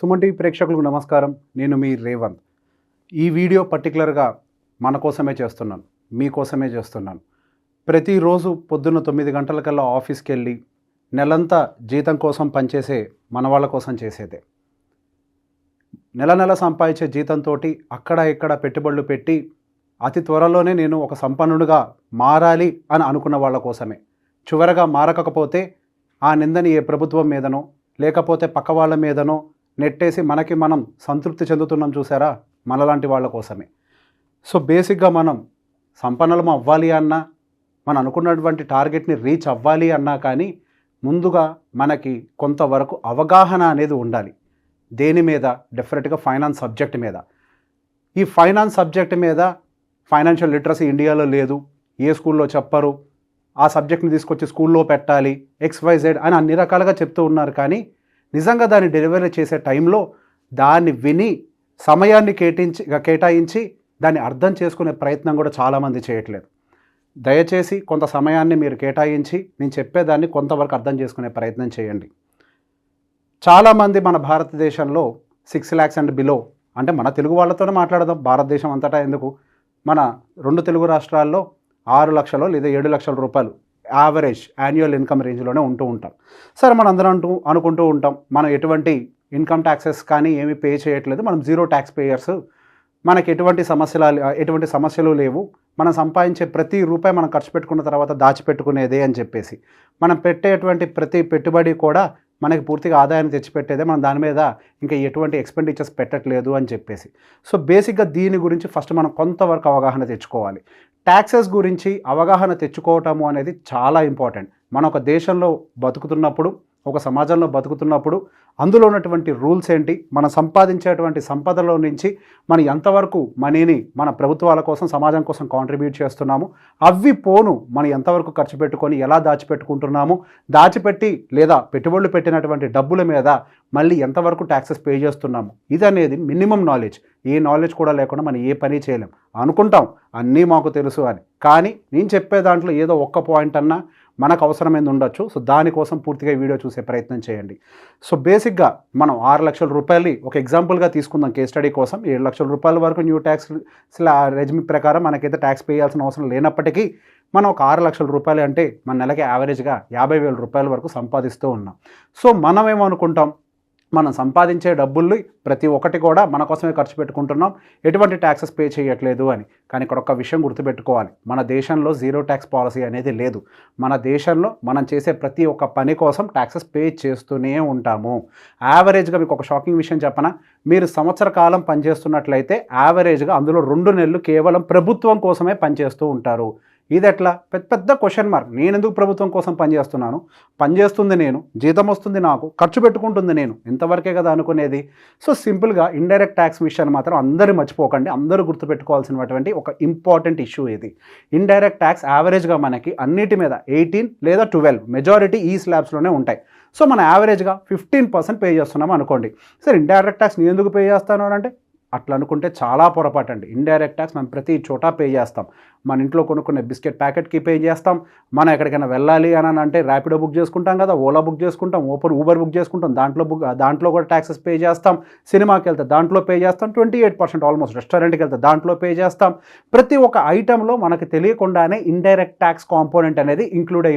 Suman TV ప్రేక్షకులకు నమస్కారం. నేను మీ రేవంత్. ఈ వీడియో పర్టికులర్గా మన కోసమే చేస్తున్నాను, మీకోసమే చేస్తున్నాను. ప్రతిరోజు పొద్దున్న 9 గంటలకల్లా ఆఫీస్కి వెళ్ళి నెలంతా జీతం కోసం పనిచేసే మన వాళ్ళ కోసం చేసేదే. నెల నెల సంపాదించే జీతంతో అక్కడ ఇక్కడ పెట్టుబడులు పెట్టి అతి త్వరలోనే నేను ఒక సంపన్నుడిగా మారాలి అని అనుకున్న వాళ్ళ కోసమే. చివరగా మారకపోతే ఆ నిందని ఏ ప్రభుత్వం మీదనో లేకపోతే పక్క వాళ్ళ మీదనో నెట్టేసి మనకి మనం సంతృప్తి చెందుతున్నాం చూసారా, మనలాంటి వాళ్ళ కోసమే. సో బేసిక్గా మనం సంపన్నులం అవ్వాలి అన్నా, మనం అనుకున్నటువంటి టార్గెట్ని రీచ్ అవ్వాలి అన్నా కానీ ముందుగా మనకి కొంతవరకు అవగాహన అనేది ఉండాలి. దేని మీద? డెఫినెట్గా ఫైనాన్స్ సబ్జెక్ట్ మీద. ఈ ఫైనాన్స్ సబ్జెక్ట్ మీద ఫైనాన్షియల్ లిటరసీ ఇండియాలో లేదు, ఏ స్కూల్లో చెప్పరు, ఆ సబ్జెక్ట్ని తీసుకొచ్చి స్కూల్లో పెట్టాలి, XYZ అని అన్ని రకాలుగా చెప్తూ ఉన్నారు. కానీ నిజంగా దాన్ని డెలివరీ చేసే టైంలో దాన్ని విని సమయాన్ని కేటాయించి దాన్ని అర్థం చేసుకునే ప్రయత్నం కూడా చాలామంది చేయట్లేదు. దయచేసి కొంత సమయాన్ని మీరు కేటాయించి నేను చెప్పేదాన్ని కొంతవరకు అర్థం చేసుకునే ప్రయత్నం చేయండి. చాలామంది మన భారతదేశంలో 6 lakhs అండ్ బిలో, అంటే మన తెలుగు వాళ్ళతోనే మాట్లాడదాం, భారతదేశం అంతటా ఎందుకు, మన 2 తెలుగు రాష్ట్రాల్లో 6 లక్షలు లేదా 7 లక్షల రూపాయలు యావరేజ్ యాన్యువల్ ఇన్కమ్ రేంజ్లోనే ఉంటూ ఉంటాం. సరే, మనం అందరం అనుకుంటూ ఉంటాం మనం ఎటువంటి ఇన్కమ్ ట్యాక్సెస్ కానీ ఏమీ పే చేయట్లేదు, మనం జీరో ట్యాక్స్ పేయర్స్, మనకి ఎటువంటి సమస్యలు లేవు, మనం సంపాదించే ప్రతి రూపాయి మనం ఖర్చు పెట్టుకున్న తర్వాత దాచిపెట్టుకునేదే అని చెప్పేసి, మనం పెట్టేటువంటి ప్రతి పెట్టుబడి కూడా మనకి పూర్తిగా ఆదాయాన్ని తెచ్చిపెట్టేదే, మనం దాని మీద ఇంకా ఎటువంటి ఎక్స్పెండిచర్స్ పెట్టట్లేదు అని చెప్పేసి. సో బేసిక్గా దీని గురించి ఫస్ట్ మనం కొంతవరకు అవగాహన తెచ్చుకోవాలి. ట్యాక్సెస్ గురించి అవగాహన తెచ్చుకోవటము అనేది చాలా ఇంపార్టెంట్. మనం ఒక దేశంలో బతుకుతున్నప్పుడు, ఒక సమాజంలో బతుకుతున్నప్పుడు అందులో ఉన్నటువంటి రూల్స్ ఏంటి, మనం సంపాదించేటువంటి సంపదలో నుంచి మనం ఎంతవరకు మనీని మన ప్రభుత్వాల కోసం, సమాజం కోసం కాంట్రిబ్యూట్ చేస్తున్నాము, అవి పోను మనం ఎంతవరకు ఖర్చు పెట్టుకొని ఎలా దాచిపెట్టుకుంటున్నాము, దాచిపెట్టి లేదా పెట్టుబడులు పెట్టినటువంటి డబ్బుల మీద మళ్ళీ ఎంతవరకు ట్యాక్సెస్ పే చేస్తున్నాము, ఇది అనేది మినిమం నాలెడ్జ్. ఏ నాలెడ్జ్ కూడా లేకుండా మనం ఏ పని చేయలేం. అనుకుంటాం అన్నీ మాకు తెలుసు అని, కానీ నేను చెప్పే దాంట్లో ఏదో ఒక్క పాయింట్ అన్నా మనకు అవసరమైంది ఉండొచ్చు. సో దానికోసం పూర్తిగా వీడియో చూసే ప్రయత్నం చేయండి. సో బేసిక్గా మనం 6 లక్షల రూపాయలు ఒక ఎగ్జాంపుల్గా తీసుకుందాం కేస్ స్టడీ కోసం. 7 లక్షల రూపాయల వరకు న్యూ ట్యాక్స్ రెజిమ్ ప్రకారం మనకైతే ట్యాక్స్ పే చేయాల్సిన అవసరం లేనప్పటికీ మనం ఒక 6 లక్షల రూపాయలు అంటే మన నెలకి యావరేజ్గా 50,000 రూపాయల వరకు సంపాదిస్తూ ఉన్నాం. సో మనం ఏమనుకుంటాం, మనం సంపాదించే డబ్బుల్ని ప్రతి ఒక్కటి కూడా మన కోసమే ఖర్చు పెట్టుకుంటున్నాం, ఎటువంటి ట్యాక్సెస్ పే చేయట్లేదు అని. కానీ ఇక్కడ ఒక విషయం గుర్తుపెట్టుకోవాలి, మన దేశంలో జీరో ట్యాక్స్ పాలసీ అనేది లేదు. మన దేశంలో మనం చేసే ప్రతి ఒక్క పని కోసం ట్యాక్సెస్ పే చేస్తూనే ఉంటాము. యావరేజ్గా మీకు ఒక షాకింగ్ విషయం చెప్పనా, మీరు సంవత్సర కాలం పనిచేస్తున్నట్లయితే యావరేజ్గా అందులో 2 నెలలు కేవలం ప్రభుత్వం కోసమే పనిచేస్తూ ఉంటారు. ఇది ఎట్లా? పెద్ద క్వశ్చన్ మార్క్. నేను ఎందుకు ప్రభుత్వం కోసం పనిచేస్తున్నాను? పనిచేస్తుంది నేను, జీతం వస్తుంది నాకు, ఖర్చు పెట్టుకుంటుంది నేను, ఇంతవరకే కదా అనుకునేది. సో సింపుల్గా ఇండైరెక్ట్ ట్యాక్స్ విషయాన్ని మాత్రం అందరూ మర్చిపోకండి, అందరూ గుర్తుపెట్టుకోవాల్సినటువంటి ఒక ఇంపార్టెంట్ ఇష్యూ ఇది. ఇండైరెక్ట్ ట్యాక్స్ యావరేజ్గా మనకి అన్నిటి మీద 18 లేదా 12, మెజారిటీ ఈ స్లాబ్స్లోనే ఉంటాయి. సో మనం యావరేజ్గా 15% పే చేస్తున్నాం అనుకోండి. సరే, ఇండైరెక్ట్ ట్యాక్స్ నేను ఎందుకు పే చేస్తాను అని అంటే, అట్లా అనుకుంటే చాలా పొరపాటు అండి. ఇండైరెక్ట్ ట్యాక్స్ మనం ప్రతి చోట పే చేస్తాం. మన ఇంట్లో కొనుక్కునే బిస్కెట్ ప్యాకెట్కి పే చేస్తాం, మనం ఎక్కడికైనా వెళ్ళాలి అని అంటే ర్యాపిడో బుక్ చేసుకుంటాం కదా, ఓలా బుక్ చేసుకుంటాం, ఊబర్ బుక్ చేసుకుంటాం, దాంట్లో కూడా ట్యాక్సెస్ పే చేస్తాం. సినిమాకి వెళ్తే దాంట్లో పే చేస్తాం, 28% ఆల్మోస్ట్. రెస్టారెంట్కి వెళ్తే దాంట్లో పే చేస్తాం. ప్రతి ఒక్క ఐటెంలో మనకు తెలియకుండానే ఇండైరెక్ట్ ట్యాక్స్ కాంపోనెంట్ అనేది ఇంక్లూడ్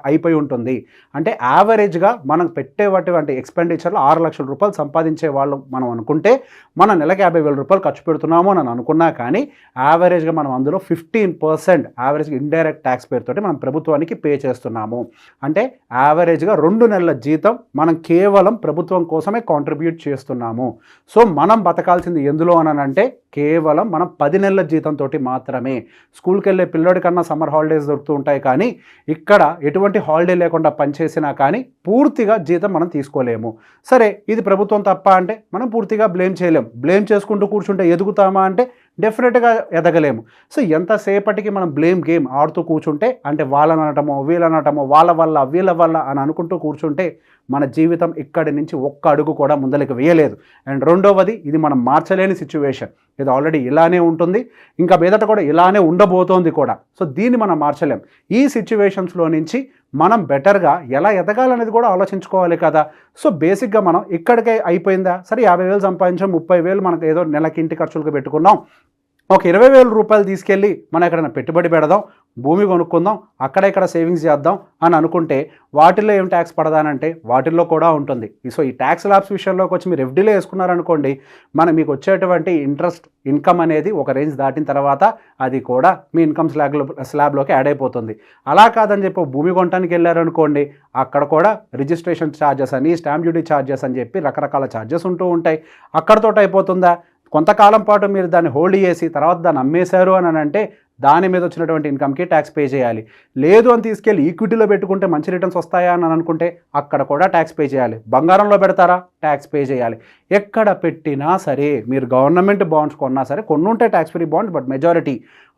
అయిపోయి ఉంటుంది. అంటే యావరేజ్గా మనం పెట్టేటువంటి ఎక్స్పెండిచర్లో 6 లక్షల రూపాయలు సంపాదించే వాళ్ళు మనం అనుకుంటే మన నెలకి 50,000 రూపాయలు ఖర్చు పెడుతున్నాము అని అనుకున్నా కానీ యావరేజ్గా మనం అందులో 15% యావరేజ్గా ఇండైరెక్ట్ ట్యాక్స్ పేరుతోటి మనం ప్రభుత్వానికి పే చేస్తున్నాము. అంటే యావరేజ్గా 2 నెలల జీతం మనం కేవలం ప్రభుత్వం కోసమే కాంట్రిబ్యూట్ చేస్తున్నాము. సో మనం బతకాల్సింది ఎందులో అని అంటే కేవలం మనం 10 నెలల జీతంతో మాత్రమే. స్కూల్కి వెళ్ళే పిల్లోడి కన్నా సమ్మర్ హాలిడేస్ దొరుకుతూ ఉంటాయి, కానీ ఇక్కడ ఎటువంటి హాలిడే లేకుండా పనిచేసినా కానీ పూర్తిగా జీతం మనం తీసుకోలేము. సరే, ఇది ప్రభుత్వం తప్ప అంటే మనం పూర్తిగా బ్లేమ్ చేయలేము. బ్లేమ్ చేసుకుంటూ కూర్చుంటే ఎదుగుతామా అంటే డెఫినెట్గా ఎదగలేము. సో ఎంతసేపటికి మనం బ్లేమ్ గేమ్ ఆడుతూ కూర్చుంటే, అంటే వాళ్ళని అనటమో వీళ్ళనటమో వాళ్ళ వల్ల వీళ్ళ వల్ల అని అనుకుంటూ కూర్చుంటే మన జీవితం ఇక్కడి నుంచి ఒక్క అడుగు కూడా ముందరికి వేయలేదు. అండ్ రెండవది, ఇది మనం మార్చలేని సిచ్యువేషన్. ఇది ఆల్రెడీ ఇలానే ఉంటుంది, ఇంకా మీదట కూడా ఇలానే ఉండబోతోంది కూడా. సో దీన్ని మనం మార్చలేం. ఈ సిచ్యువేషన్స్లో నుంచి మనం బెటర్గా ఎలా ఎదగాలనేది కూడా ఆలోచించుకోవాలి కదా. సో బేసిక్గా మనం ఇక్కడికే అయిపోయిందా, సరే 50,000 సంపాదించాం, 30,000 మనకు ఏదో నెలకి ఇంటి ఖర్చులకు పెట్టుకున్నాం, ఒక 20,000 రూపాయలు తీసుకెళ్ళి మనం ఎక్కడైనా పెట్టుబడి పెడదాం, భూమి కొనుక్కుందాం, అక్కడ ఇక్కడ సేవింగ్స్ చేద్దాం అని అనుకుంటే వాటిల్లో ఏం ట్యాక్స్ పడదానంటే వాటిల్లో కూడా ఉంటుంది. సో ఈ ట్యాక్స్ ల్యాబ్స్ విషయంలోకి వచ్చి మీరు ఎఫ్డీలో వేసుకున్నారనుకోండి, మీకు వచ్చేటువంటి ఇంట్రెస్ట్ ఇన్కమ్ అనేది ఒక రేంజ్ దాటిన తర్వాత అది కూడా మీ ఇన్కమ్ స్లాబ్లోకి యాడ్ అయిపోతుంది. అలా కాదని చెప్పి భూమి కొనడానికి వెళ్ళారనుకోండి, అక్కడ కూడా రిజిస్ట్రేషన్ ఛార్జెస్ అని, స్టాంప్ డ్యూటీ ఛార్జెస్ అని చెప్పి రకరకాల ఛార్జెస్ ఉంటూ ఉంటాయి. అక్కడతో అయిపోతుందా? కొంతకాలం పాటు మీరు దాన్ని హోల్డ్ చేసి తర్వాత దాన్ని అమ్మేశారు అని అంటే దాని మీద వచ్చినటువంటి ఇన్కమ్కి ట్యాక్స్ పే చేయాలి. లేదు అని తీసుకెళ్ళి ఈక్విటీలో పెట్టుకుంటే మంచి రిటర్న్స్ వస్తాయా అని అనుకుంటే అక్కడ కూడా ట్యాక్స్ పే చేయాలి. బంగారంలో పెడతారా, ట్యాక్స్ పే చేయాలి. ఎక్కడ పెట్టినా సరే, మీరు గవర్నమెంట్ బాండ్స్ కొన్నా సరే, కొన్ని ఉంటాయి tax free bonds, but majority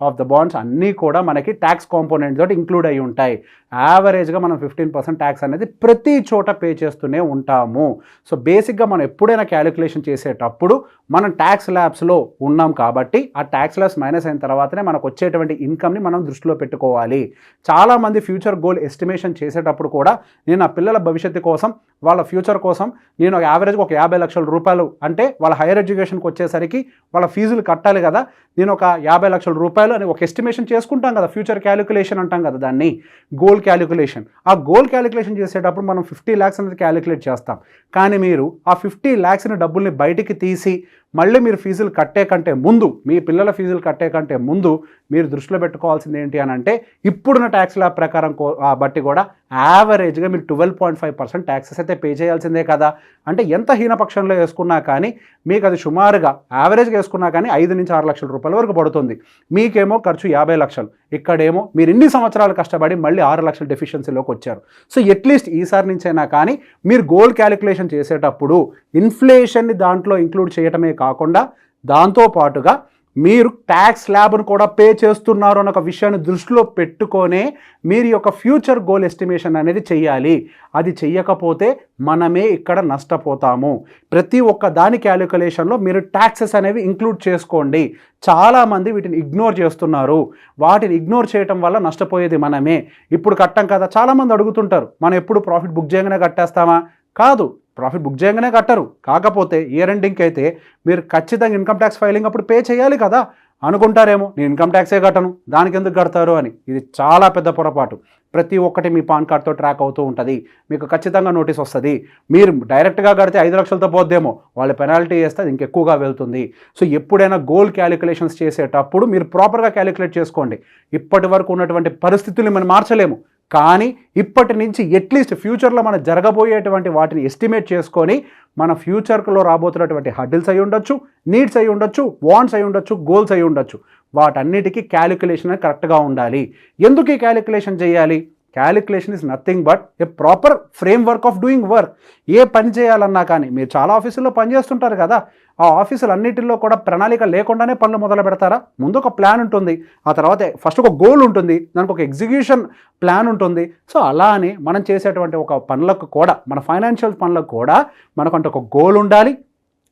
of the bonds అన్నీ కూడా మనకి ట్యాక్స్ కాంపోనెంట్ తోటి ఇంక్లూడ్ అయి ఉంటాయి. యావరేజ్గా మనం 15% ట్యాక్స్ అనేది ప్రతి చోట పే చేస్తూనే ఉంటాము. సో బేసిక్గా మనం ఎప్పుడైనా క్యాలిక్యులేషన్ చేసేటప్పుడు మనం ట్యాక్స్ ల్యాబ్స్లో ఉన్నాం కాబట్టి ఆ ట్యాక్స్ ల్యాబ్స్ మైనస్ అయిన తర్వాతనే మనకు వచ్చేటువంటి ఇన్కమ్ని మనం దృష్టిలో పెట్టుకోవాలి. చాలామంది ఫ్యూచర్ గోల్ ఎస్టిమేషన్ చేసేటప్పుడు కూడా నేను ఆ పిల్లల భవిష్యత్తు కోసం, వాళ్ళ ఫ్యూచర్ కోసం నేను యావరేజ్గా ఒక 50 లక్షల రూపాయలు, అంటే వాళ్ళ హైయర్ ఎడ్యుకేషన్కి వచ్చేసరికి వాళ్ళ ఫీజులు కట్టాలి కదా, నేను ఒక 50 లక్షల రూపాయలు అని ఒక ఎస్టిమేషన్ చేసుకుంటాం కదా, ఫ్యూచర్ క్యాలిక్యులేషన్ అంటాం కదా దాన్ని, గోల్ క్యాలిక్యులేషన్. ఆ గోల్ క్యాలిక్యులేషన్ చేసేటప్పుడు మనం 50 lakhs అనేది క్యాలిక్యులేట్ చేస్తాం. కానీ మీరు ఆ 50 lakhs డబ్బుల్ని బయటికి తీసి మళ్ళీ మీరు ఫీజులు కట్టే కంటే ముందు, మీ పిల్లల ఫీజులు కట్టే కంటే ముందు మీరు దృష్టిలో పెట్టుకోవాల్సింది ఏంటి అని అంటే, ఇప్పుడున్న ట్యాక్స్ ల్యాబ్ ప్రకారం బట్టి కూడా యావరేజ్గా మీరు 12.5% ట్యాక్సెస్ అయితే పే చేయాల్సిందే కదా. అంటే ఎంత హీనపక్షంలో వేసుకున్నా కానీ మీకు అది సుమారుగా యావరేజ్గా వేసుకున్నా కానీ 5 నుంచి 6 లక్షల రూపాయల వరకు పడుతుంది. మీకేమో ఖర్చు 50 లక్షలు, ఇక్కడేమో మీరు ఇన్ని సంవత్సరాలు కష్టపడి మళ్ళీ 6 లక్షల డెఫిషియన్సీలోకి వచ్చారు. సో అట్లీస్ట్ ఈసారి నుంచైనా కానీ మీరు గోల్ క్యాలిక్యులేషన్ చేసేటప్పుడు ఇన్ఫ్లేషన్ని దాంట్లో ఇంక్లూడ్ చేయటమే కాకుండా దాంతోపాటుగా మీరు ట్యాక్స్ స్లాబ్ను కూడా పే చేస్తున్నారు అన్న ఒక విషయాన్ని దృష్టిలో పెట్టుకొనే మీరు యొక్క ఫ్యూచర్ గోల్ ఎస్టిమేషన్ అనేది చెయ్యాలి. అది చెయ్యకపోతే మనమే ఇక్కడ నష్టపోతాము. ప్రతి ఒక్క దాని క్యాలిక్యులేషన్లో మీరు ట్యాక్సెస్ అనేవి ఇంక్లూడ్ చేసుకోండి. చాలామంది వీటిని ఇగ్నోర్ చేస్తున్నారు. వాటిని ఇగ్నోర్ చేయటం వల్ల నష్టపోయేది మనమే. ఇప్పుడు కట్టం కదా, చాలామంది అడుగుతుంటారు, మనం ఎప్పుడు ప్రాఫిట్ బుక్ చేయగానే కట్టేస్తామా? కాదు, ప్రాఫిట్ బుక్ చేయగానే కట్టరు. కాకపోతే ఇయర్ ఎండింగ్కి అయితే మీరు ఖచ్చితంగా ఇన్కమ్ ట్యాక్స్ ఫైలింగ్ అప్పుడు పే చేయాలి కదా. అనుకుంటారేమో నేను ఇన్కమ్ ట్యాక్సే కట్టను, దానికి ఎందుకు కడతారు అని. ఇది చాలా పెద్ద పొరపాటు. ప్రతి ఒక్కటి మీ పాన్ కార్డ్తో ట్రాక్ అవుతూ ఉంటుంది. మీకు ఖచ్చితంగా నోటీస్ వస్తుంది. మీరు డైరెక్ట్గా కడితే 5 లక్షలతో పోద్దేమో, వాళ్ళు పెనాల్టీ వేస్తే అది ఇంకెక్కువగా వెళ్తుంది. సో ఎప్పుడైనా గోల్ క్యాలిక్యులేషన్స్ చేసేటప్పుడు మీరు ప్రాపర్గా క్యాలిక్యులేట్ చేసుకోండి. ఇప్పటి వరకు ఉన్నటువంటి పరిస్థితుల్ని మనం మార్చలేము, కానీ ఇప్పటి నుంచి అట్లీస్ట్ ఫ్యూచర్లో మనం జరగబోయేటువంటి వాటిని ఎస్టిమేట్ చేసుకొని మన ఫ్యూచర్లో రాబోతున్నటువంటి హర్డిల్స్ అయి ఉండొచ్చు, నీడ్స్ అయి ఉండొచ్చు, వాంట్స్ అయి ఉండొచ్చు, గోల్స్ అయి ఉండొచ్చు, వాటన్నిటికీ క్యాలిక్యులేషన్ అనేది కరెక్ట్గా ఉండాలి. ఎందుకు ఈ క్యాలిక్యులేషన్ చేయాలి? Calculation is nothing but a proper framework of doing work. ఏ పని చేయాలన్నా కానీ, మీరు చాలా ఆఫీసుల్లో పనిచేస్తుంటారు కదా, ఆ ఆఫీసులు అన్నిటిలో కూడా ప్రణాళిక లేకుండానే పనులు మొదలు పెడతారా? ముందు ఒక ప్లాన్ ఉంటుంది, ఆ తర్వాత ఫస్ట్ ఒక గోల్ ఉంటుంది, దానికి ఒక ఎగ్జిక్యూషన్ ప్లాన్ ఉంటుంది. సో అలానే మనం చేసేటువంటి ఒక పనులకు కూడా, మన ఫైనాన్షియల్ పనులకు కూడా మనకంటూ ఒక గోల్ ఉండాలి.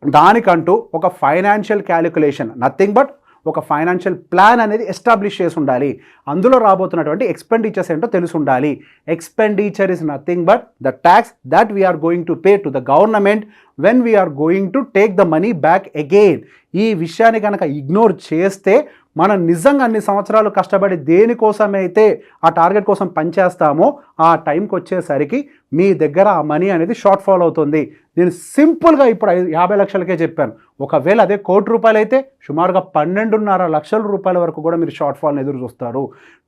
దానికంటూ ఒక ఫైనాన్షియల్ క్యాలిక్యులేషన్, నథింగ్ బట్ ఒక ఫైనాన్షియల్ ప్లాన్ అనేది ఎస్టాబ్లిష్ చేసి ఉండాలి. అందులో రాబోతున్నటువంటి ఎక్స్పెండిచర్స్ ఏంటో తెలిసి ఉండాలి. Expenditure is nothing but the tax that we are going to pay to the government when we are going to take the money back again. ఈ విషయాన్ని కనుక ఇగ్నోర్ చేస్తే మనం నిజంగా అన్ని సంవత్సరాలు కష్టపడి దేనికోసమైతే ఆ టార్గెట్ కోసం పనిచేస్తామో ఆ టైంకి వచ్చేసరికి మీ దగ్గర ఆ మనీ అనేది షార్ట్ ఫాల్ అవుతుంది. నేను సింపుల్గా ఇప్పుడు 50 లక్షలకే చెప్పాను. ఒకవేళ అదే ₹1,00,00,000 అయితే సుమారుగా 12.5 లక్షల రూపాయల వరకు కూడా మీరు షార్ట్ ఫాల్ని ఎదురు చూస్తారు.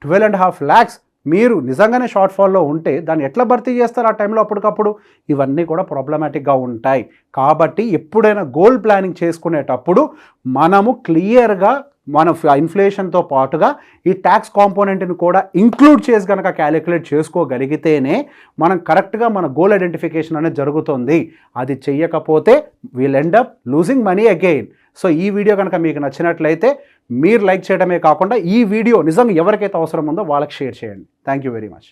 12.5 lakhs మీరు నిజంగానే షార్ట్ ఫాల్లో ఉంటే దాన్ని ఎట్లా భర్తీ చేస్తారు ఆ టైంలో అప్పటికప్పుడు? ఇవన్నీ కూడా ప్రాబ్లమాటిక్గా ఉంటాయి. కాబట్టి ఎప్పుడైనా గోల్ ప్లానింగ్ చేసుకునేటప్పుడు మనము క్లియర్గా మన ఇన్ఫ్లేషన్తో పాటుగా ఈ ట్యాక్స్ కాంపోనెంట్ని కూడా ఇంక్లూడ్ చేసి కనుక క్యాలిక్యులేట్ చేసుకోగలిగితేనే మనం కరెక్ట్గా మన గోల్ ఐడెంటిఫికేషన్ అనేది జరుగుతుంది. అది చెయ్యకపోతే will end up losing money again. So ఈ వీడియో కనుక మీకు నచ్చినట్లయితే మీరు లైక్ చేయడమే కాకుండా ఈ వీడియో నిజంగా ఎవరికైతే అవసరం ఉందో వాళ్ళకి షేర్ చేయండి. Thank you very much.